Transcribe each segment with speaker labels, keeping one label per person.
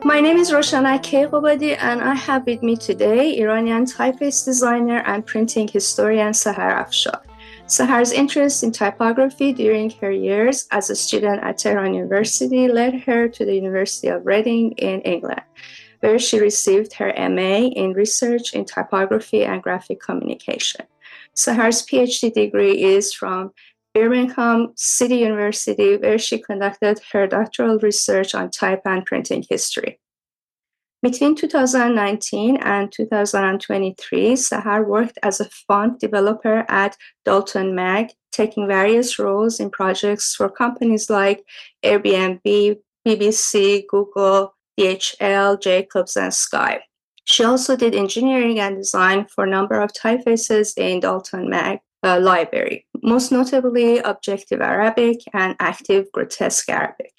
Speaker 1: My name is Roshanak Keighobadi, and I have with me today Iranian typeface designer and printing historian Sahar Afshar. Sahar's interest in typography during her years as a student at Tehran University led her to the University of Reading in England, where she received her MA in research in typography and graphic communication. Sahar's PhD degree is from Birmingham City University, where she conducted her doctoral research on type and printing history. Between 2019 and 2023, Sahar worked as a font developer at Dalton Mag, taking various roles in projects for companies like Airbnb, BBC, Google, DHL, Jacobs, and Sky. She also did engineering and design for a number of typefaces in Dalton Mag library, most notably Objective Arabic and Active Grotesque Arabic.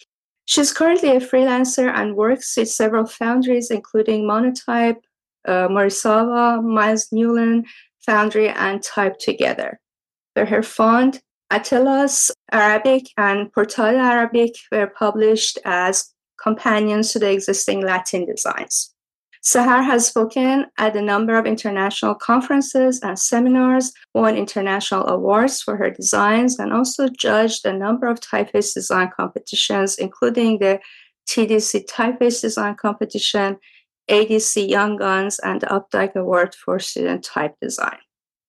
Speaker 1: She's currently a freelancer and works with several foundries, including Monotype, Morisawa, Miles Newland Foundry, and Type Together, where her font, Atlas Arabic and Portal Arabic, were published as companions to the existing Latin designs. Sahar has spoken at a number of international conferences and seminars, won international awards for her designs, and also judged a number of typeface design competitions, including the TDC Typeface Design Competition, ADC Young Guns, and the Updike Award for Student Type Design.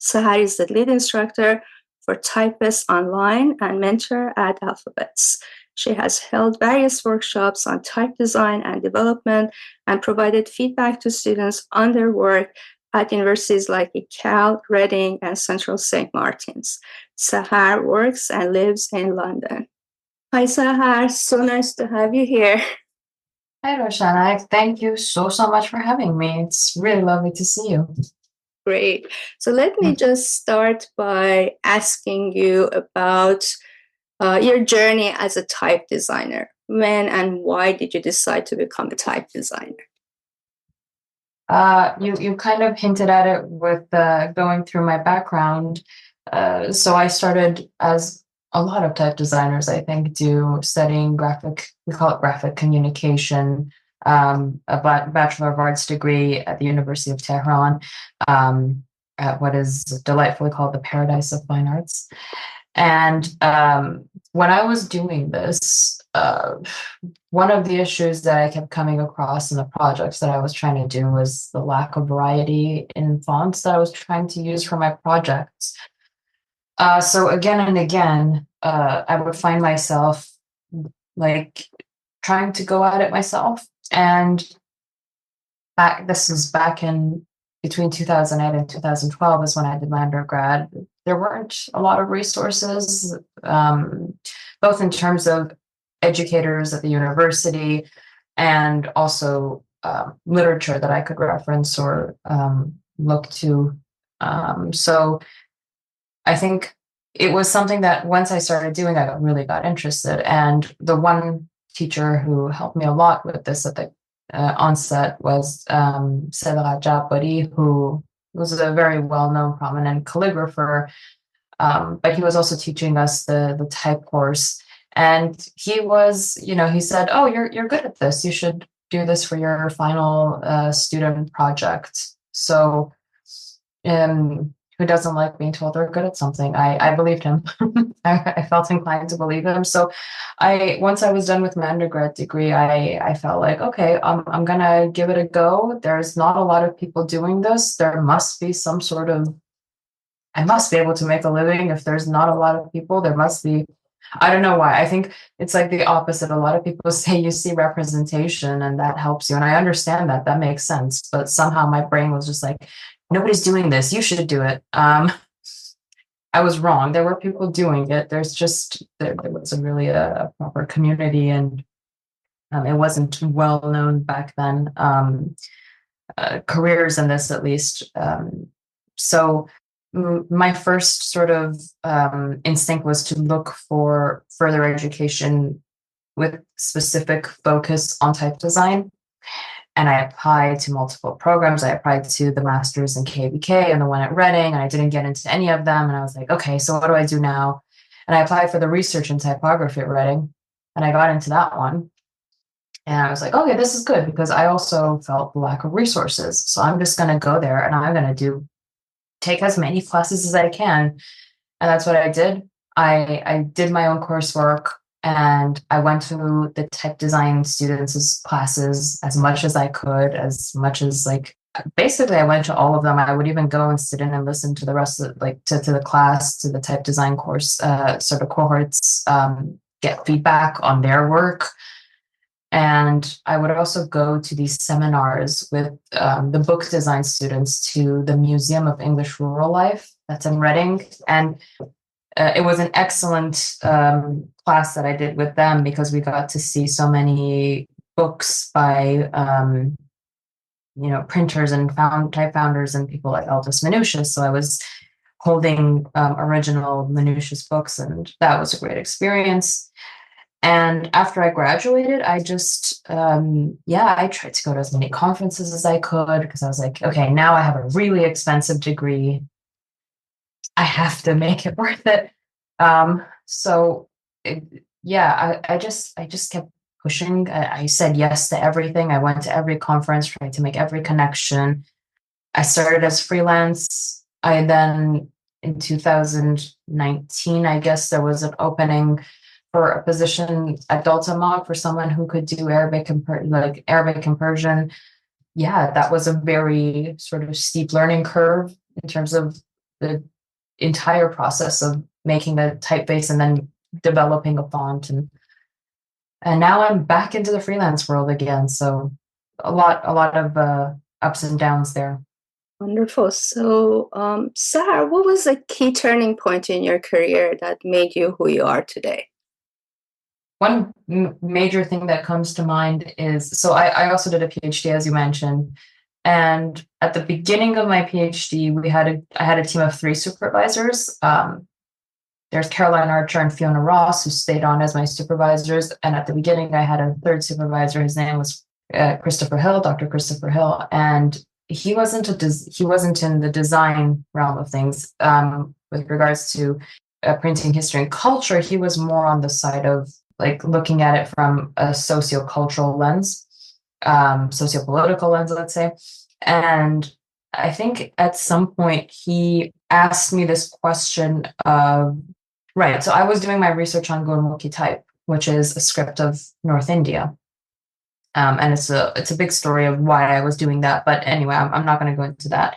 Speaker 1: Sahar is the lead instructor for Typeface Online and mentor at Alphabets. She has held various workshops on type design and development and provided feedback to students on their work at universities like Cal, Reading, and Central St. Martin's. Sahar works and lives in London. Hi, Sahar. So nice to have you here.
Speaker 2: Hi, Roshanak. Thank you so much for having me. It's really lovely to see you.
Speaker 1: Great. So let me just start by asking you about your journey as a type designer. When and why did you decide to become a type designer?
Speaker 2: You kind of hinted at it with going through my background. So I started, as a lot of type designers, I think, do, studying graphic, we call it graphic communication, a Bachelor of Arts degree at the University of Tehran, at what is delightfully called the Paradise of Fine Arts. And when I was doing this, one of the issues that I kept coming across in the projects that I was trying to do was the lack of variety in fonts that I was trying to use for my projects. So again and again, I would find myself like trying to go at it myself. And this is back in between 2008 and 2012 is when I did my undergrad. There weren't a lot of resources, both in terms of educators at the university and also literature that I could reference or look to. So I think it was something that once I started doing, I really got interested. And the one teacher who helped me a lot with this at the onset was Sahar Afshar, who was a very well-known, prominent calligrapher, but he was also teaching us the type course. And he was, he said, "Oh, you're good at this. You should do this for your final student project." So, who doesn't like being told they're good at something? I believed him. I felt inclined to believe him. So once I was done with my undergrad degree, I felt like, okay, I'm going to give it a go. There's not a lot of people doing this. There must be some sort of, I must be able to make a living. If there's not a lot of people, there must be, I don't know why. I think it's like the opposite. A lot of people say you see representation and that helps you. And I understand that. That makes sense. But somehow my brain was just like, nobody's doing this. You should do it. I was wrong. There were people doing it. There wasn't really a proper community, and it wasn't well known back then. Careers in this, at least. So my first sort of instinct was to look for further education with specific focus on type design. And I applied to multiple programs. I applied to the master's in KBK and the one at Reading, and I didn't get into any of them. And I was like, okay, so what do I do now? And I applied for the research in typography at Reading, and I got into that one. And I was like, okay, this is good because I also felt the lack of resources. So I'm just going to go there and I'm going to take as many classes as I can. And that's what I did. I did my own coursework and I went to the tech design students' classes as much as I could, as much as like basically I went to all of them. I would even go and sit in and listen to the rest of like to the class, to the type design course sort of cohorts, get feedback on their work. And I would also go to these seminars with the book design students to the Museum of English Rural Life that's in Reading. And it was an excellent class that I did with them because we got to see so many books by printers and type founders and people like Aldous Manutius. So I was holding original Manutius books, and that was a great experience. And after I graduated, I just, I tried to go to as many conferences as I could because I was like, okay, now I have a really expensive degree. I have to make it worth it. So I just kept pushing. I said yes to everything. I went to every conference, tried to make every connection. I started as freelance. I then, in 2019, I guess there was an opening for a position at Delta Mog for someone who could do Arabic and Arabic and Persian. Yeah, that was a very sort of steep learning curve in terms of the entire process of making a typeface and then developing a font, and now I'm back into the freelance world again. So a lot of ups and downs there.
Speaker 1: Wonderful. So, Sahar, what was a key turning point in your career that made you who you are today?
Speaker 2: One major thing that comes to mind is, so I also did a PhD, as you mentioned. And at the beginning of my PhD, I had a team of 3 supervisors. There's Caroline Archer and Fiona Ross, who stayed on as my supervisors. And at the beginning, I had a 3rd supervisor. His name was Christopher Hill, Dr. Christopher Hill. And he wasn't in the design realm of things with regards to printing history and culture. He was more on the side of like looking at it from a sociocultural lens, sociopolitical lens, let's say. And I think at some point he asked me this question of, right, so I was doing my research on Gurmukhi type, which is a script of North India. And it's a big story of why I was doing that. But anyway, I'm not going to go into that.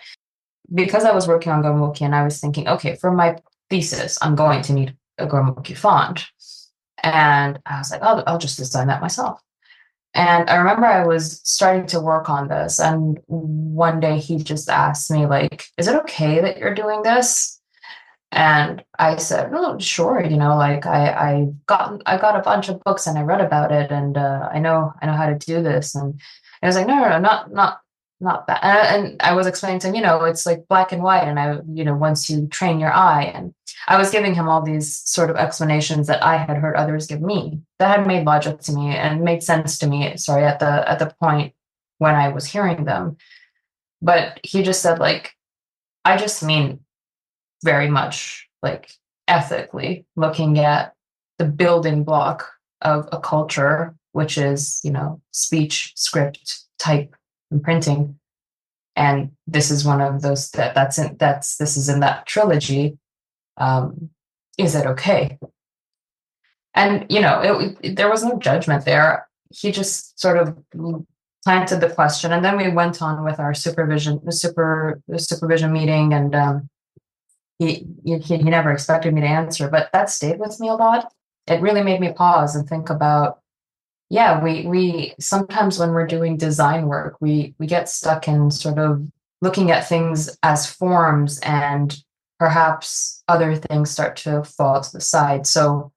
Speaker 2: Because I was working on Gurmukhi and I was thinking, okay, for my thesis, I'm going to need a Gurmukhi font. And I was like, I'll just design that myself. And I remember I was starting to work on this. And one day he just asked me, like, is it okay that you're doing this? And I said, no, sure. Like I got a bunch of books and I read about it, and I know how to do this. And I was like, no, not that. And I was explaining to him, it's like black and white. And once you train your eye, and I was giving him all these sort of explanations that I had heard others give me that had made logic to me and made sense to me. Sorry, at the point when I was hearing them. But he just said, like, I just mean very much like ethically looking at the building block of a culture, which is, speech, script, type, and printing. And this is one of those this is in that trilogy. Is it okay? And, there was no judgment there. He just sort of planted the question. And then we went on with our supervision meeting, and he never expected me to answer, but that stayed with me a lot. It really made me pause and think about, we sometimes when we're doing design work, we get stuck in sort of looking at things as forms, and perhaps other things start to fall to the side. So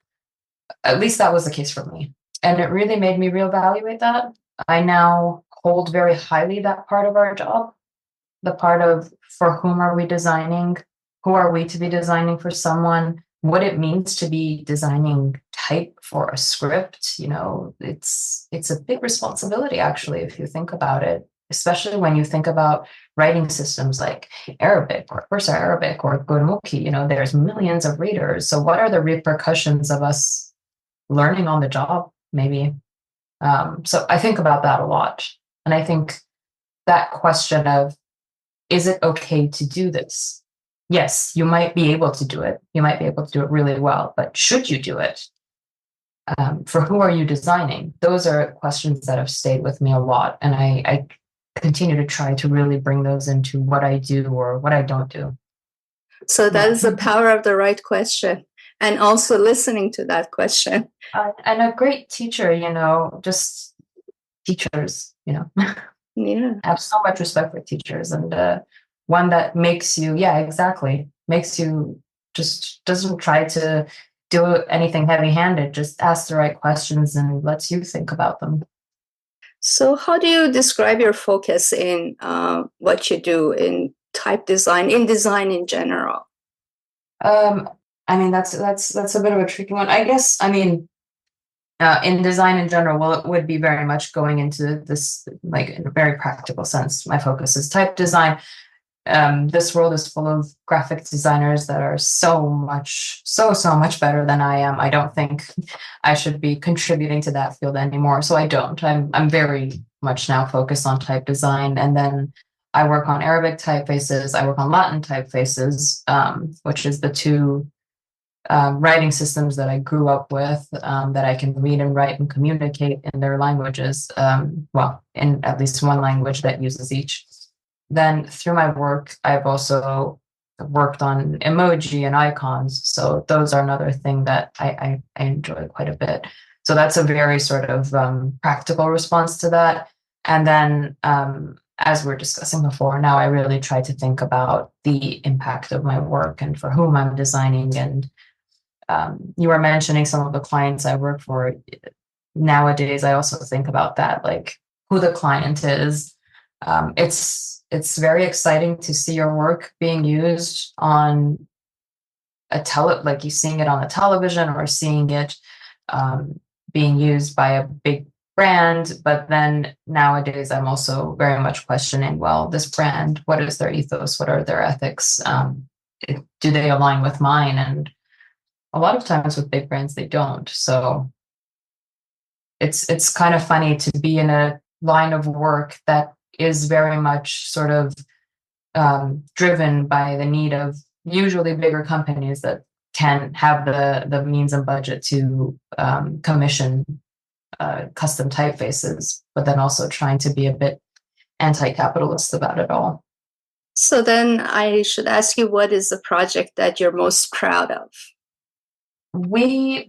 Speaker 2: at least that was the case for me. And it really made me reevaluate that. I now hold very highly that part of our job, the part of for whom are we designing? Who are we to be designing for someone? What it means to be designing type for a script, it's a big responsibility, actually, if you think about it, especially when you think about writing systems like Arabic or Persa Arabic or Gurmukhi. There's millions of readers. So what are the repercussions of us learning on the job, maybe? So I think about that a lot. And I think that question of, is it okay to do this? Yes, you might be able to do it. You might be able to do it really well, but should you do it? For who are you designing? Those are questions that have stayed with me a lot. And I continue to try to really bring those into what I do or what I don't do.
Speaker 1: So that is the power of the right question, and also listening to that question.
Speaker 2: And a great teacher, just teachers,
Speaker 1: Yeah.
Speaker 2: I have so much respect for teachers, and one that makes you, makes you just doesn't try to do anything heavy-handed, just ask the right questions and lets you think about them.
Speaker 1: So how do you describe your focus in what you do in type design, in design in general?
Speaker 2: I mean, that's a bit of a tricky one. I guess, in design in general, well, it would be very much going into this, like, in a very practical sense. My focus is type design. This world is full of graphic designers that are so much better than I am. I don't think I should be contributing to that field anymore. So I don't. I'm very much now focused on type design. And then I work on Arabic typefaces. I work on Latin typefaces, which is the two writing systems that I grew up with, that I can read and write and communicate in their languages. Well, in at least one language that uses each. Then through my work, I've also worked on emoji and icons. So those are another thing that I enjoy quite a bit. So that's a very sort of practical response to that. And then, as we were discussing before, now I really try to think about the impact of my work and for whom I'm designing. And you were mentioning some of the clients I work for. Nowadays, I also think about that, like who the client is. It's very exciting to see your work being used on like you seeing it on the television or seeing it being used by a big brand. But then nowadays, I'm also very much questioning, well, this brand, what is their ethos? What are their ethics? Do they align with mine? And a lot of times with big brands, they don't. So it's kind of funny to be in a line of work that is very much sort of driven by the need of usually bigger companies that can have the means and budget to commission custom typefaces, but then also trying to be a bit anti-capitalist about it all.
Speaker 1: So then I should ask you, what is the project that you're most proud of?
Speaker 2: My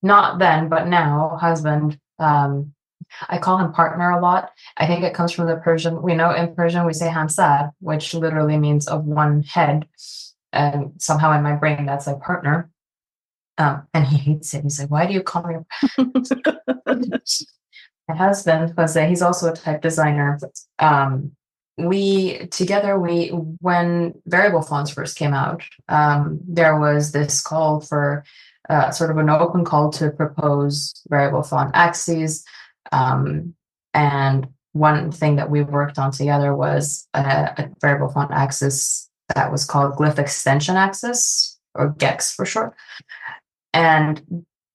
Speaker 2: not then, but now husband, I call him partner a lot. I think it comes from the Persian, in Persian we say hamsar, which literally means of one head. And somehow in my brain, that's like partner. And he hates it. He's like, why do you call me? My husband, Jose, he's also a type designer. When variable fonts first came out, there was this call for sort of an open call to propose variable font axes. And one thing that we worked on together was a variable font axis that was called glyph extension axis, or GEX for short. And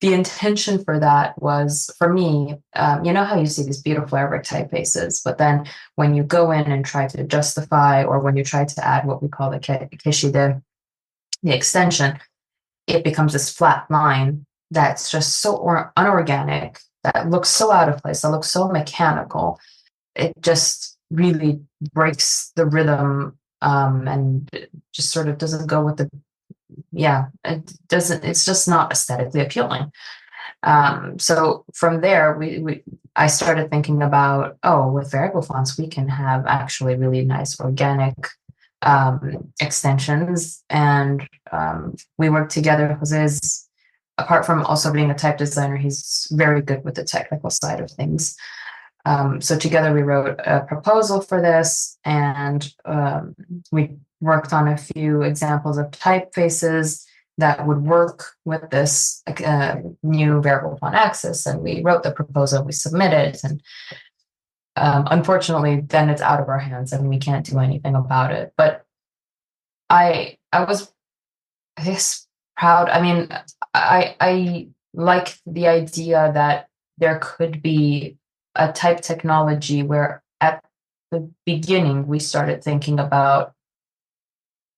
Speaker 2: the intention for that was, for me, you know how you see these beautiful Arabic typefaces, but then when you go in and try to justify, or when you try to add what we call the keshide, the extension, it becomes this flat line that's just so unorganic, that looks so out of place, that looks so mechanical. It just really breaks the rhythm, and it just sort of doesn't go with it's just not aesthetically appealing. So from there, I started thinking about, with variable fonts, we can have actually really nice organic extensions. And we worked together. Jose's, apart from also being a type designer, he's very good with the technical side of things. So together we wrote a proposal for this, and we worked on a few examples of typefaces that would work with this new variable font axis. And we wrote the proposal, we submitted it, and unfortunately, then it's out of our hands and we can't do anything about it. But I was, I guess, proud. I mean, I like the idea that there could be a type technology where at the beginning we started thinking about,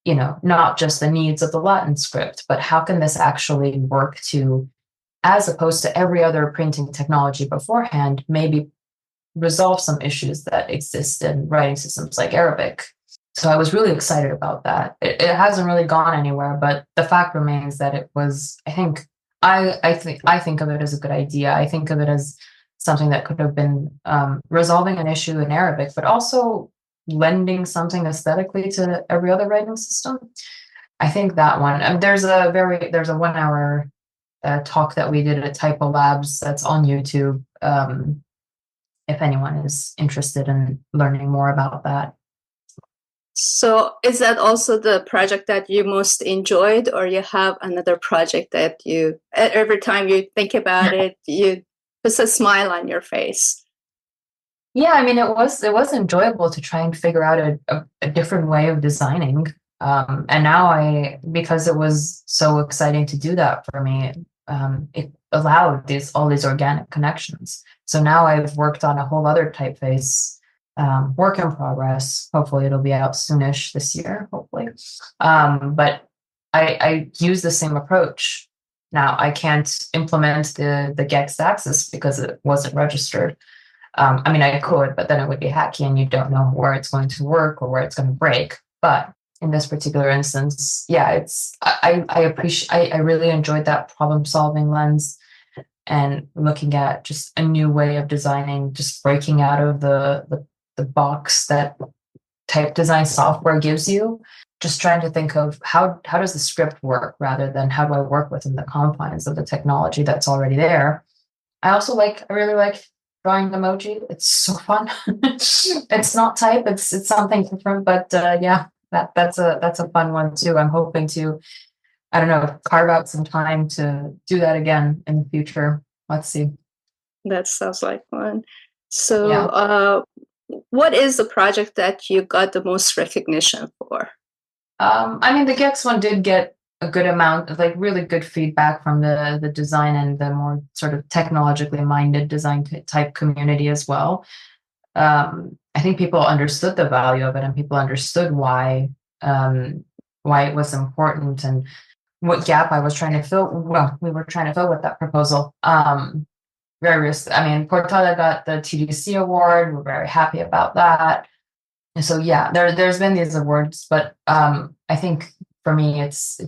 Speaker 2: not just the needs of the Latin script, but how can this actually work to, as opposed to every other printing technology beforehand, maybe resolve some issues that exist in writing systems like Arabic. So I was really excited about that. It hasn't really gone anywhere, but the fact remains that it was, I think of it as a good idea. I think of it as something that could have been resolving an issue in Arabic, but also lending something aesthetically to every other writing system. I think that one. There's a 1 hour talk that we did at Typo Labs that's on YouTube. If anyone is interested in learning more about that.
Speaker 1: So is that also the project that you most enjoyed, or you have another project that you, every time you think about it, you put a smile on your face?
Speaker 2: Yeah, I mean, it was enjoyable to try and figure out a different way of designing. And now because it was so exciting to do that for me, it allowed all these organic connections. So now I've worked on a whole other typeface, work in progress. Hopefully it'll be out soonish this year, hopefully. But I use the same approach. Now I can't implement the gex axis because it wasn't registered. I mean, I could, but then it would be hacky and you don't know where it's going to work or where it's going to break. But in this particular instance, yeah, I really enjoyed that problem solving lens and looking at just a new way of designing, just breaking out of the box that type design software gives you, just trying to think of how does the script work rather than how do I work within the confines of the technology that's already there. I really like drawing emoji. It's so fun. It's not type, it's something different, but yeah, that's a fun one too. I'm hoping to, I don't know, carve out some time to do that again in the future. Let's see.
Speaker 1: That sounds like fun. So what is the project that you got the most recognition for?
Speaker 2: I mean, the gex one did get a good amount of really good feedback from the design and the more sort of technologically minded design type community as well. I think people understood the value of it, and people understood why it was important and what gap I was trying to fill. Well, we were trying to fill with that proposal. I mean, Portada got the TDC award. We're very happy about that. And so yeah, there's been these awards, but I think for me it's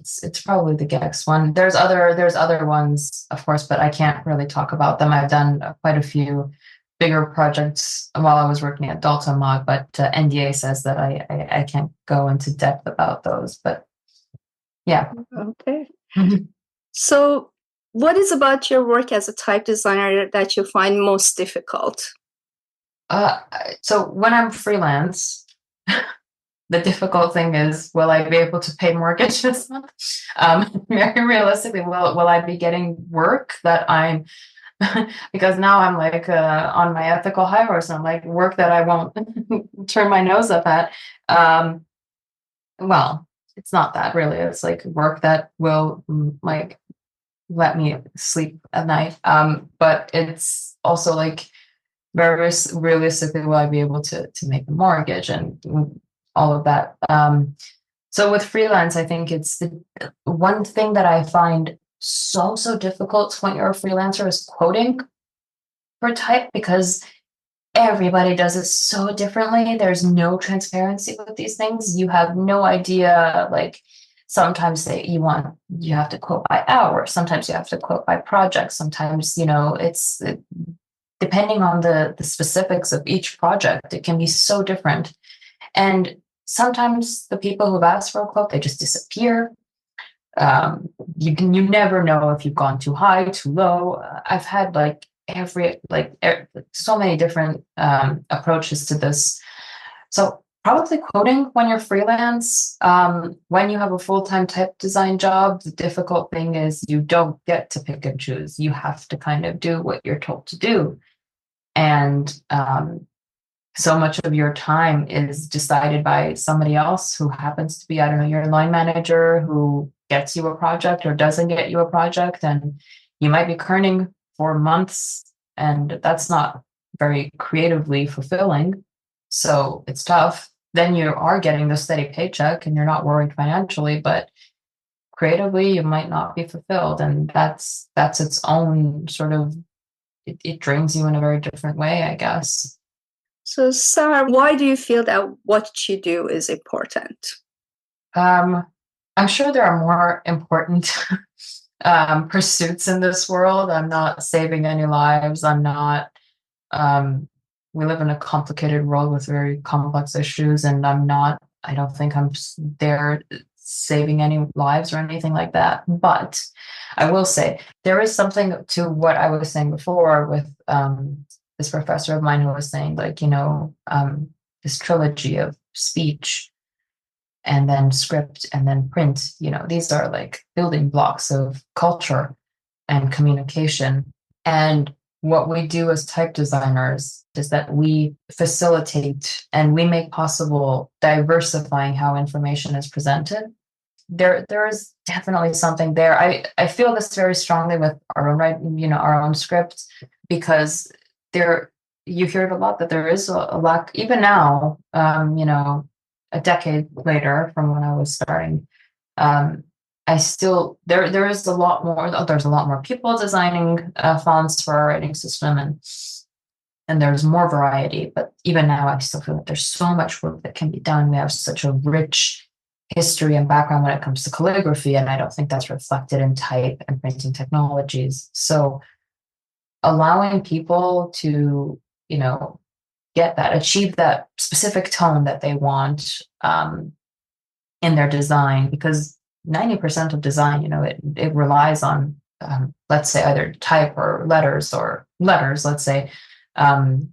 Speaker 2: probably the gex one. There's other ones, of course, but I can't really talk about them. I've done quite a few bigger projects while I was working at Dalton Mag, but NDA says that I can't go into depth about those. But yeah.
Speaker 1: Okay. Mm-hmm. So what is about your work as a type designer that you find most difficult?
Speaker 2: So when I'm freelance, the difficult thing is, will I be able to pay mortgage this month? Very realistically, will I be getting work that I'm, because now I'm on my ethical high horse, and I'm like, work that I won't turn my nose up at. Well, it's not that really. It's work that will let me sleep at night. But it's also very realistically, will I be able to make a mortgage and all of that? So with freelance, I think it's the one thing that I find so difficult when you're a freelancer is quoting for type, because everybody does it so differently. There's no transparency with these things. You have no idea. Sometimes you have to quote by hour. Sometimes you have to quote by project. Sometimes, it's depending on the specifics of each project, it can be so different. And sometimes the people who've asked for a quote, they just disappear. You never know if you've gone too high, too low. I've had so many different approaches to this. So probably quoting when you're freelance. When you have a full-time type design job, the difficult thing is you don't get to pick and choose. You have to kind of do what you're told to do. And so much of your time is decided by somebody else who happens to be, I don't know, your line manager who gets you a project or doesn't get you a project. And you might be kerning for months and that's not very creatively fulfilling. So it's tough. Then you are getting the steady paycheck and you're not worried financially, but creatively you might not be fulfilled, and that's its own sort of, it drains you in a very different way, I guess.
Speaker 1: So, Sahar, why do you feel that what you do is important?
Speaker 2: Um, I'm sure there are more important pursuits in this world. I'm not saving any lives. I'm not. Um, we live in a complicated world with very complex issues, and I'm not. I don't think I'm there saving any lives or anything like that. But I will say there is something to what I was saying before with this professor of mine who was saying, like, this trilogy of speech and then script and then print, these are like building blocks of culture and communication. And what we do as type designers is that we facilitate and we make possible diversifying how information is presented. There is definitely something there. I feel this very strongly with our own our own script, because there, you hear it a lot that there is a lack even now, a decade later from when I was starting. I still, there is a lot more. There's a lot more people designing fonts for our writing system, and there's more variety. But even now, I still feel that there's so much work that can be done. We have such a rich history and background when it comes to calligraphy, and I don't think that's reflected in type and printing technologies. So allowing people to, get that, achieve that specific tone that they want in their design, because 90% of design, it relies on, let's say, either type or letters, let's say,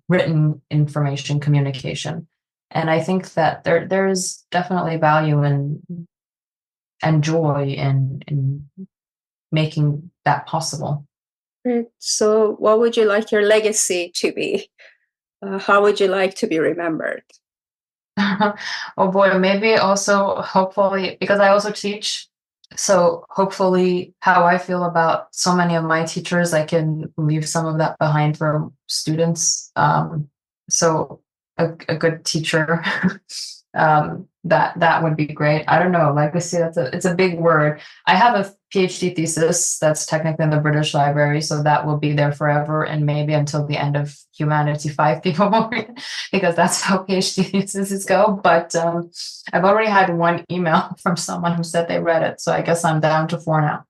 Speaker 2: written information communication. And I think that there's definitely value and joy in making that possible.
Speaker 1: Right. So, what would you like your legacy to be? How would you like to be remembered?
Speaker 2: Oh boy, maybe also hopefully, because I also teach, so hopefully how I feel about so many of my teachers, I can leave some of that behind for students. So a good teacher, that would be great. I don't know, legacy, it's a big word. I have a PhD thesis that's technically in the British Library, so that will be there forever, and maybe until the end of humanity, 5 people will read it, because that's how PhD theses go. But I've already had one email from someone who said they read it, so I guess I'm down to 4 now.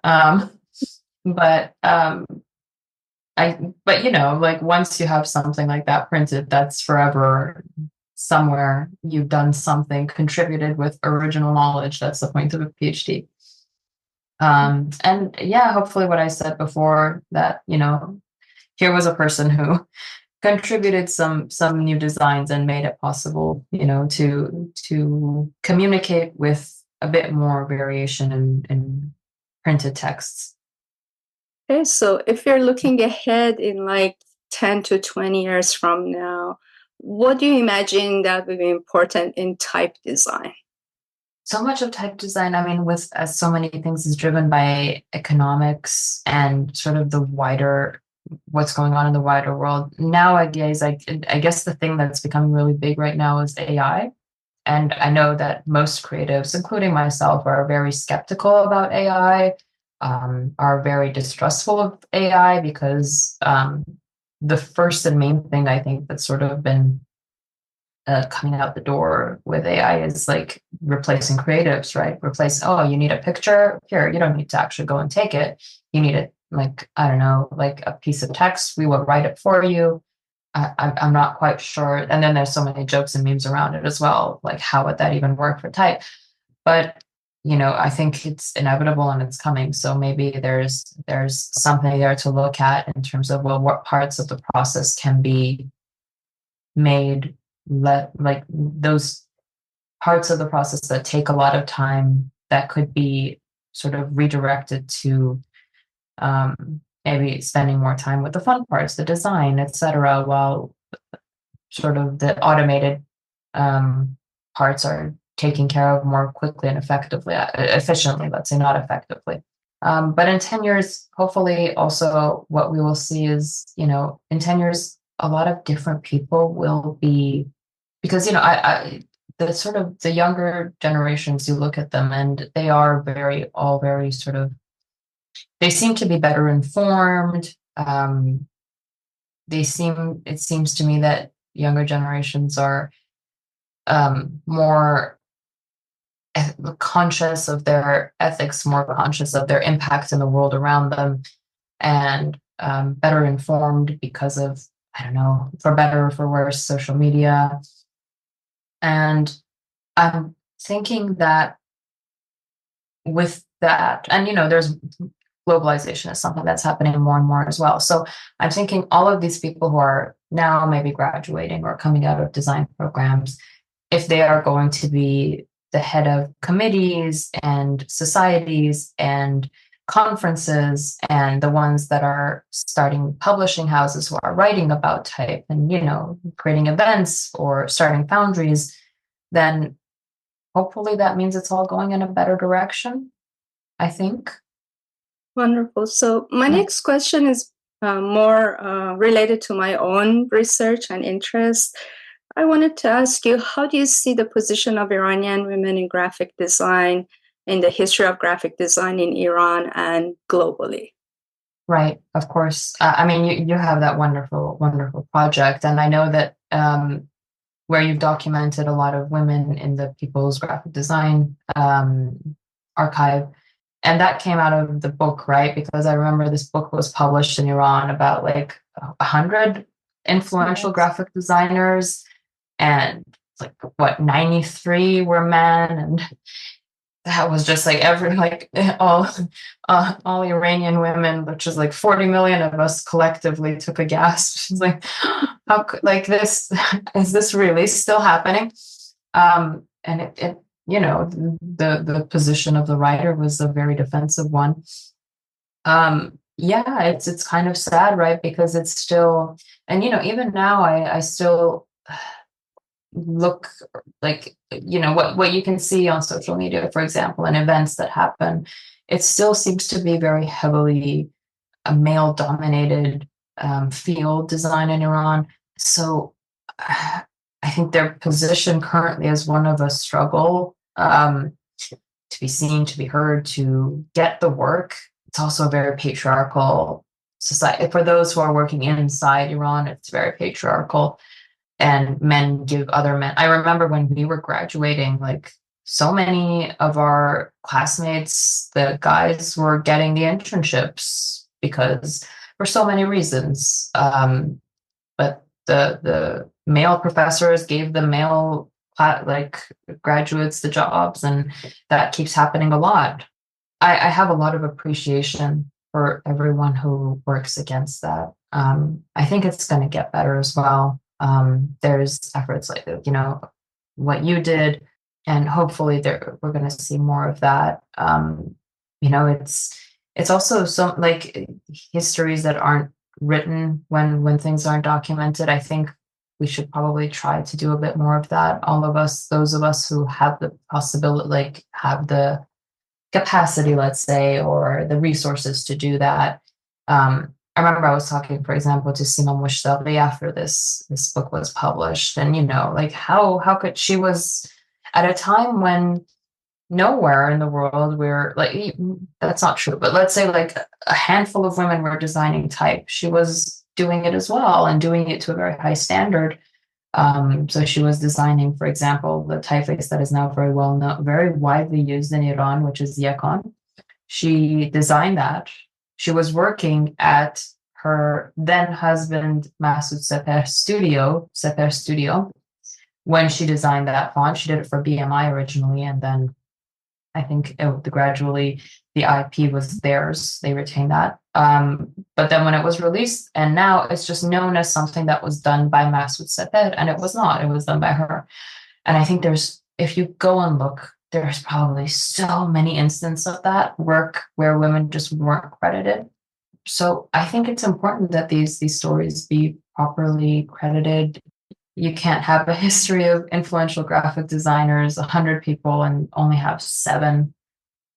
Speaker 2: Um, but like once you have something like that printed, that's forever somewhere. You've done something, contributed with original knowledge. That's the point of a PhD. And yeah, hopefully what I said before, that, here was a person who contributed some new designs and made it possible, to communicate with a bit more variation in printed texts.
Speaker 1: Okay, so if you're looking ahead in like 10 to 20 years from now, what do you imagine that would be important in type design?
Speaker 2: So much of type design, I mean, with as so many things, is driven by economics and sort of the wider, what's going on in the wider world. Nowadays, I guess the thing that's becoming really big right now is AI. And I know that most creatives, including myself, are very skeptical about AI, are very distrustful of AI, because the first and main thing I think that's sort of been coming out the door with AI is like replacing creatives, right? Oh, you need a picture? Here, you don't need to actually go and take it. You need it, like, I don't know, like a piece of text. We will write it for you. I'm not quite sure. And then there's so many jokes and memes around it as well. Like, how would that even work for type? But, I think it's inevitable and it's coming. So maybe there's something there to look at in terms of, well, what parts of the process can be made, like those parts of the process that take a lot of time, that could be sort of redirected to maybe spending more time with the fun parts, the design, etc., while sort of the automated parts are taken care of more quickly and effectively, efficiently, let's say, not effectively. But in 10 years, hopefully also what we will see is, in 10 years, a lot of different people will be, because, the sort of the younger generations, you look at them and they are all very sort of, they seem to be better informed. It seems to me that younger generations are more conscious of their ethics, more conscious of their impact in the world around them, and better informed because of, I don't know, for better or for worse, social media. And I'm thinking that with that, and there's globalization is something that's happening more and more as well. So I'm thinking all of these people who are now maybe graduating or coming out of design programs, if they are going to be the head of committees and societies and conferences, and the ones that are starting publishing houses who are writing about type and, creating events or starting foundries, then hopefully that means it's all going in a better direction, I think.
Speaker 1: Wonderful. So my next question is more related to my own research and interest. I wanted to ask you, how do you see the position of Iranian women in graphic design, in the history of graphic design in Iran and globally?
Speaker 2: Right, of course. I mean, you have that wonderful, wonderful project, and I know that where you've documented a lot of women in the People's Graphic Design archive, and that came out of the book, right? Because I remember this book was published in Iran about like 100 influential graphic designers, and like what 93 were men, and that was just like all Iranian women, which is like 40 million of us collectively, took a gasp. It's like, how could, like, this is this really still happening? And it the position of the writer was a very defensive one. Yeah, it's kind of sad, right? Because it's still, and even now I still look like, what you can see on social media, for example, and events that happen, it still seems to be very heavily a male dominated field, design in Iran. So I think their position currently is one of a struggle to be seen, to be heard, to get the work. It's also a very patriarchal society. For those who are working inside Iran, it's very patriarchal, and men give other men. I remember when we were graduating, like, so many of our classmates, the guys were getting the internships because for so many reasons. But the male professors gave the male graduates the jobs, and that keeps happening a lot. I have a lot of appreciation for everyone who works against that. I think it's going to get better as well. There's efforts like, what you did, and hopefully we're going to see more of that. It's also some like histories that aren't written when things aren't documented. I think we should probably try to do a bit more of that. All of us, those of us who have the possibility, like have the capacity, let's say, or the resources to do that. I remember I was talking, for example, to Sima Mushtaghi after this book was published, and like how could she was at a time when nowhere in the world where, like, that's not true, but let's say like a handful of women were designing type. She was doing it as well, and doing it to a very high standard. So she was designing, for example, the typeface that is now very well known, very widely used in Iran, which is Yekon. She designed that. She was working at her then husband Masoud Seper Studio, when she designed that font. She did it for BMI originally, and then I think gradually the IP was theirs. They retained that. But then when it was released, and now it's just known as something that was done by Masoud Seper, and it was not. It was done by her. And I think if you go and look, there's probably so many instances of that work where women just weren't credited. So I think it's important that these stories be properly credited. You can't have a history of influential graphic designers, 100 people, and only have 7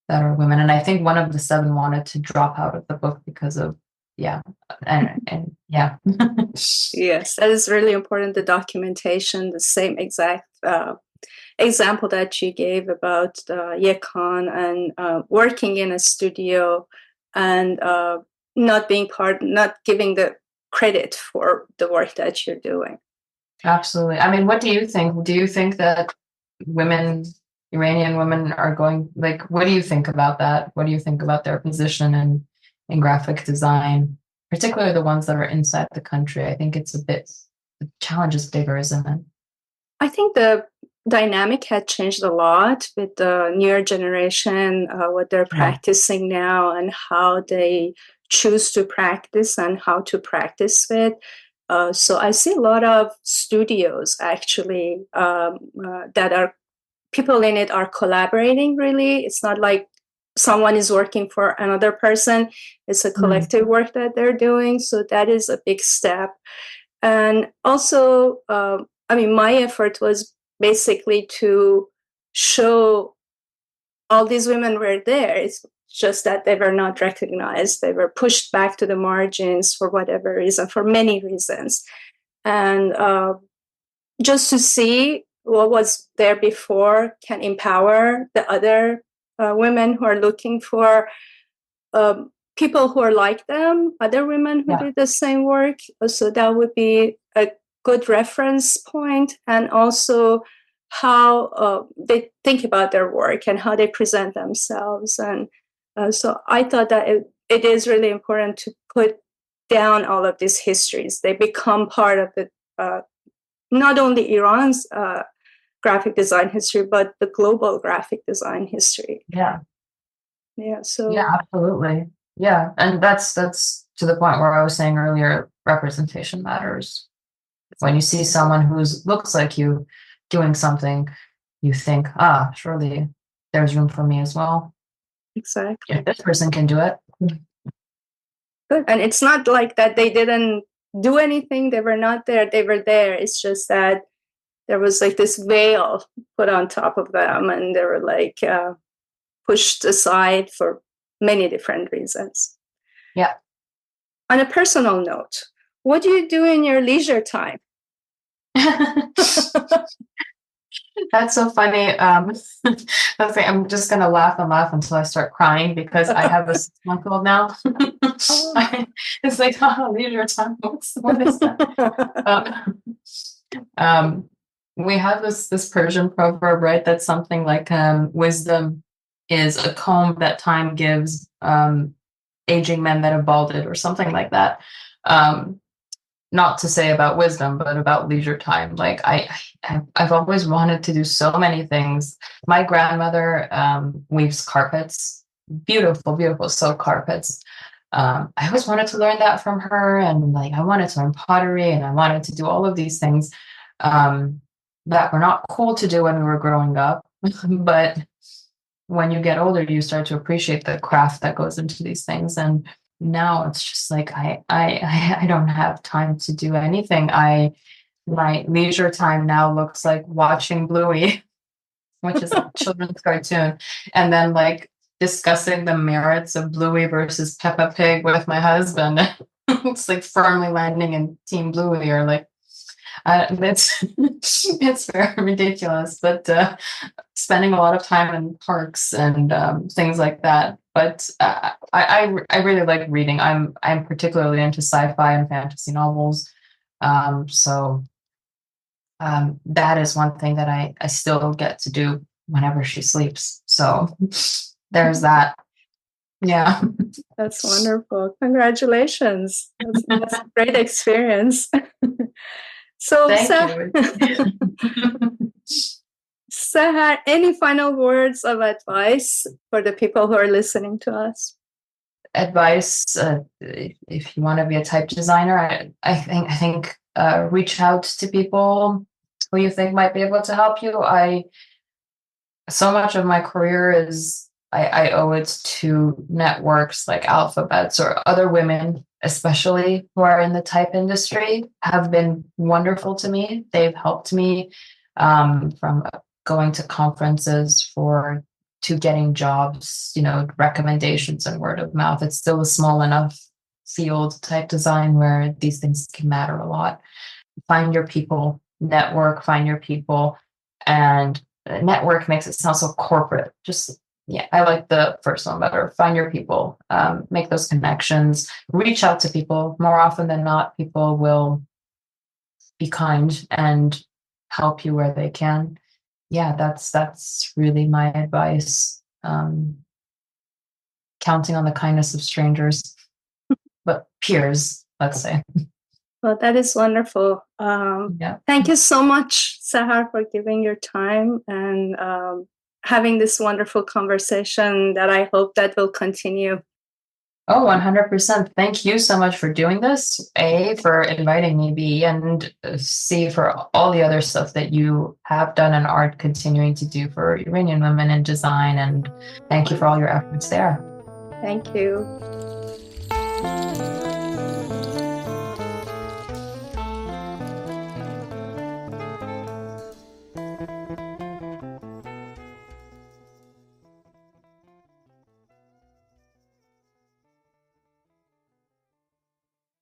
Speaker 2: that are women. And I think one of the seven wanted to drop out of the book because of, yeah. And yeah.
Speaker 1: Yes, that is really important. The documentation, the same exact example that you gave about Yekan and working in a studio and not giving the credit for the work that you're doing.
Speaker 2: Absolutely. I mean, what do you think? Do you think that Iranian women are going, like, what do you think about that? What do you think about their position in graphic design, particularly the ones that are inside the country? I think the challenge is bigger, isn't it?
Speaker 1: I think the dynamic had changed a lot with the newer generation, what they're practicing now and how they choose to practice and how to practice with. So I see a lot of studios actually that are people in it are collaborating really. It's not like someone is working for another person. It's a collective work that they're doing. So that is a big step. And also, my effort was basically to show all these women were there. It's just that they were not recognized. They were pushed back to the margins for whatever reason, for many reasons. And just to see what was there before can empower the other women who are looking for people who are like them, other women who did the same work. So that would be a good reference point, and also how they think about their work and how they present themselves. And so I thought that it is really important to put down all of these histories. They become part of the not only Iran's graphic design history, but the global graphic design history.
Speaker 2: Yeah.
Speaker 1: Yeah. So.
Speaker 2: Yeah, absolutely. Yeah, and that's to the point where I was saying earlier, representation matters. When you see someone who looks like you doing something, you think, surely there's room for me as well.
Speaker 1: Exactly.
Speaker 2: If this person can do it.
Speaker 1: Good. And it's not like that they didn't do anything, they were not there, they were there. It's just that there was like this veil put on top of them, and they were like pushed aside for many different reasons.
Speaker 2: Yeah.
Speaker 1: On a personal note, what do you do in your leisure time?
Speaker 2: That's so funny. I'm just gonna laugh and laugh until I start crying because I have a 6-month-old now. It's like, leisure time. What is that? We have this Persian proverb, right? That's something like wisdom is a comb that time gives aging men that have balded, or something like that. Not to say about wisdom, but about leisure time. Like I've always wanted to do so many things. My grandmother weaves carpets, beautiful, beautiful silk carpets. I always wanted to learn that from her, and like I wanted to learn pottery, and I wanted to do all of these things that were not cool to do when we were growing up. But when you get older, you start to appreciate the craft that goes into these things. And now it's just like I don't have time to do anything. My leisure time now looks like watching Bluey, which is a children's cartoon, and then like discussing the merits of Bluey versus Peppa Pig with my husband. It's like firmly landing in Team Bluey, or like it's very ridiculous, but spending a lot of time in parks and things like that. But I really like reading. I'm particularly into sci-fi and fantasy novels. So that is one thing that I still get to do whenever she sleeps. So there's that. Yeah.
Speaker 1: That's wonderful. Congratulations. That's a great experience. So,
Speaker 2: Thank you.
Speaker 1: Sahar, any final words of advice for the people who are listening to us?
Speaker 2: Advice, if you want to be a type designer, I think reach out to people who you think might be able to help you. So much of my career is I owe it to networks like Alphabets, or other women, especially who are in the type industry, have been wonderful to me. They've helped me from going to conferences to getting jobs, recommendations and word of mouth. It's still a small enough field, type design, where these things can matter a lot. Find your people, network, find your people, and network makes it sound so corporate. Just, yeah, I like the first one better. Find your people, make those connections, reach out to people. More often than not, people will be kind and help you where they can. Yeah, that's really my advice. Counting on the kindness of strangers, but peers, let's say.
Speaker 1: Well, that is wonderful.
Speaker 2: Yeah.
Speaker 1: Thank you so much, Sahar, for giving your time and having this wonderful conversation that I hope that will continue.
Speaker 2: Oh, 100%. Thank you so much for doing this, A, for inviting me, B, and C, for all the other stuff that you have done and are continuing to do for Iranian women in design. And thank you for all your efforts there.
Speaker 1: Thank you.